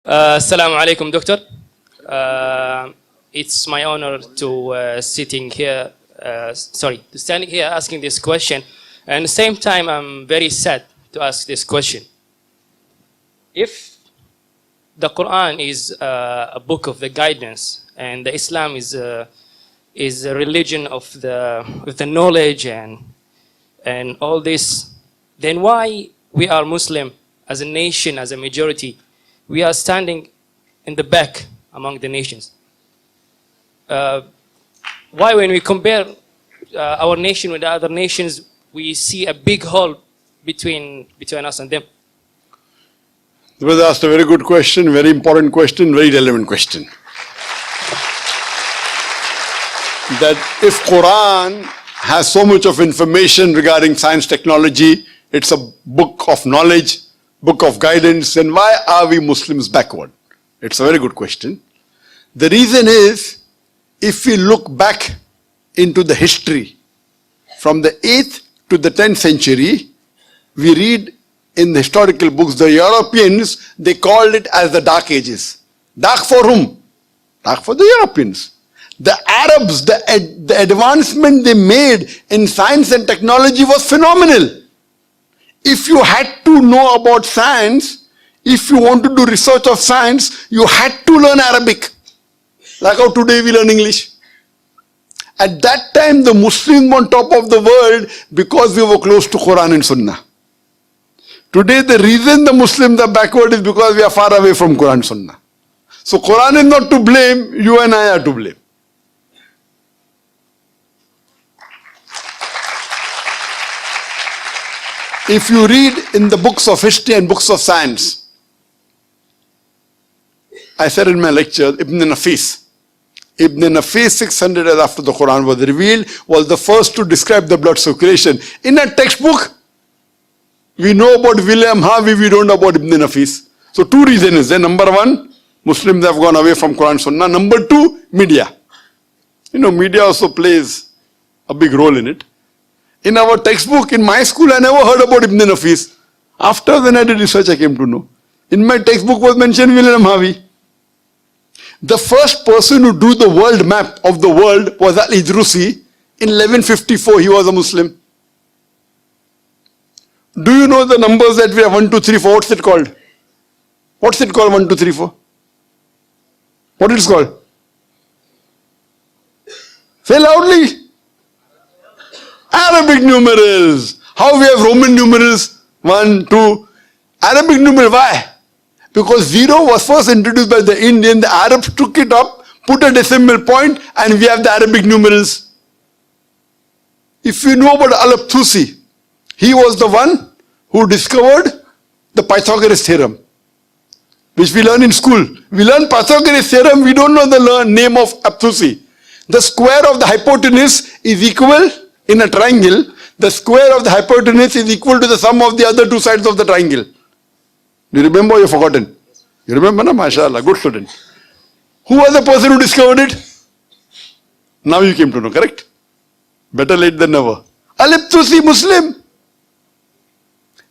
Assalamu alaikum, Doctor. It's my honor to standing here asking this question. And at the same time, I'm very sad to ask this question. If the Qur'an is a book of the guidance, and the Islam is a religion of the knowledge and all this, then why we are Muslim as a nation, as a majority, we are standing in the back among the nations? Why when we compare our nation with other nations, we see a big hole between us and them? The brother asked a very good question, very important question, very relevant question. That if Quran has so much of information regarding science, technology, it's a book of knowledge, book of guidance, then why are we Muslims backward? It's a very good question. The reason is, if we look back into the history, from the 8th to the 10th century, we read in the historical books, the Europeans, they called it as the Dark Ages. Dark for whom? Dark for the Europeans. The Arabs, the advancement they made in science and technology was phenomenal. If you had to know about science, if you want to do research of science, you had to learn Arabic. Like how today we learn English. At that time, the Muslims were on top of the world because we were close to Quran and Sunnah. Today, the reason the Muslims are backward is because we are far away from Quran and Sunnah. So Quran is not to blame, you and I are to blame. If you read in the books of history and books of science, I said in my lecture, Ibn Nafis. Ibn Nafis, 600 years after the Quran was revealed, was the first to describe the blood circulation. In a textbook, we know about William Harvey, we don't know about Ibn Nafis. So two reasons is there. Number one, Muslims have gone away from Quran Sunnah. Number two, media. You know, media also plays a big role in it. In our textbook, in my school, I never heard about Ibn Nafis. After when I did research, I came to know. In my textbook was mentioned William Harvey. The first person who drew the world map of the world was Al-Idrusi. In 1154, he was a Muslim. Do you know the numbers that we have? 1, 2, 3, 4. What's it called? What's it called? 1, 2, 3, 4. What is it called? Say loudly. Arabic numerals. How we have Roman numerals? 1, 2. Arabic numeral. Why? Because 0 was first introduced by the Indian. The Arabs took it up, put a decimal point, and we have the Arabic numerals. If you know about Al-Tusi, he was the one who discovered the Pythagoras theorem, which we learn in school. We learn Pythagoras theorem, we don't know the name of Al-Tusi. The square of the hypotenuse is equal in a triangle. The square of the hypotenuse is equal to the sum of the other two sides of the triangle. Do you remember or you've forgotten? You remember, na? MashaAllah, good student. Who was the person who discovered it? Now you came to know, correct? Better late than never. Al-Tusi, Muslim.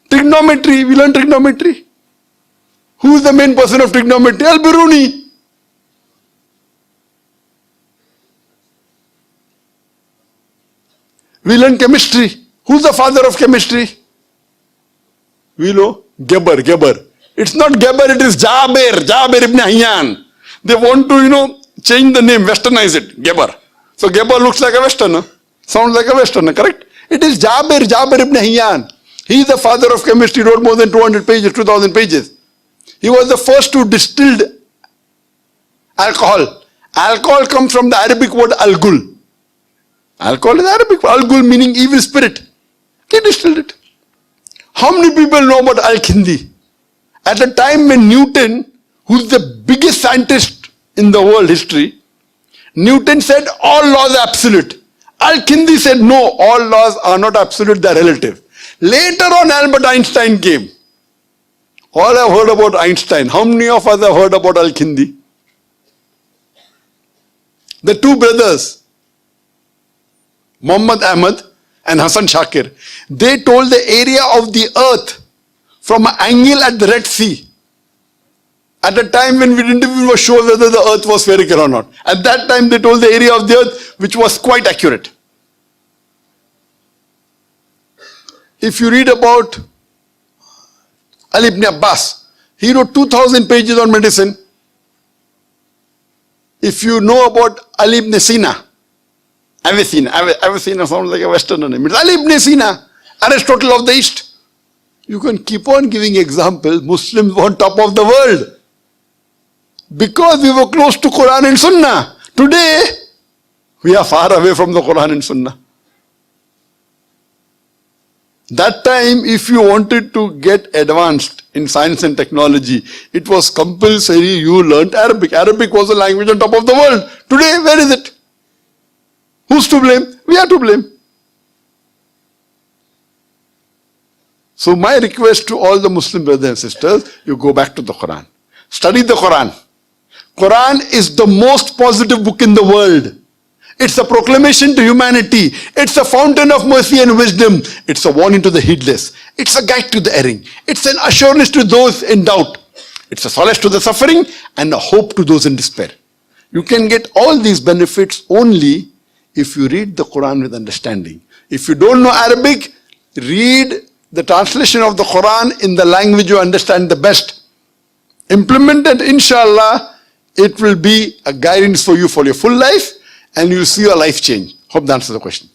Trigonometry, we learn trigonometry. Who is the main person of trigonometry? Al-Biruni. We learn chemistry. Who's the father of chemistry? We know Geber. It's not Geber, it is Jabir ibn Hayyan. They want to, change the name, westernize it, Geber. So Geber looks like a westerner, sounds like a westerner, correct? It is Jabir ibn Hayyan. He is the father of chemistry, wrote more than 200 pages, 2000 pages. He was the first who distilled alcohol. Alcohol comes from the Arabic word al-gul. Alcohol is Arabic, al-gul meaning evil spirit. He distilled it. How many people know about Al-Kindi? At the time when Newton, who's the biggest scientist in the world history, Newton said all laws are absolute. Al-Kindi said no, all laws are not absolute, they are relative. Later on, Albert Einstein came. All have heard about Einstein. How many of us have heard about Al-Kindi? The two brothers, Muhammad Ahmad and Hassan Shakir, they told the area of the earth from an angle at the Red Sea. At a time when we didn't even sure whether the earth was spherical or not. At that time they told the area of the earth which was quite accurate. If you read about Ali ibn Abbas, he wrote 2,000 pages on medicine. If you know about Ali ibn Sina, Avicenna sounds like a Westerner name. It's Ali ibn Sina, Aristotle of the East. You can keep on giving examples. Muslims were on top of the world because we were close to Qur'an and Sunnah. Today, we are far away from the Qur'an and Sunnah. That time, if you wanted to get advanced in science and technology, it was compulsory you learnt Arabic. Arabic was a language on top of the world. Today, where is it? Who's to blame? We are to blame. So my request to all the Muslim brothers and sisters, you go back to the Quran. Study the Quran. Quran is the most positive book in the world. It's a proclamation to humanity. It's a fountain of mercy and wisdom. It's a warning to the heedless. It's a guide to the erring. It's an assurance to those in doubt. It's a solace to the suffering and a hope to those in despair. You can get all these benefits only if you read the Quran with understanding. If you don't know Arabic, read the translation of the Quran in the language you understand the best. Implement it, inshallah, it will be a guidance for you for your full life and you'll see your life change. Hope that answers the question.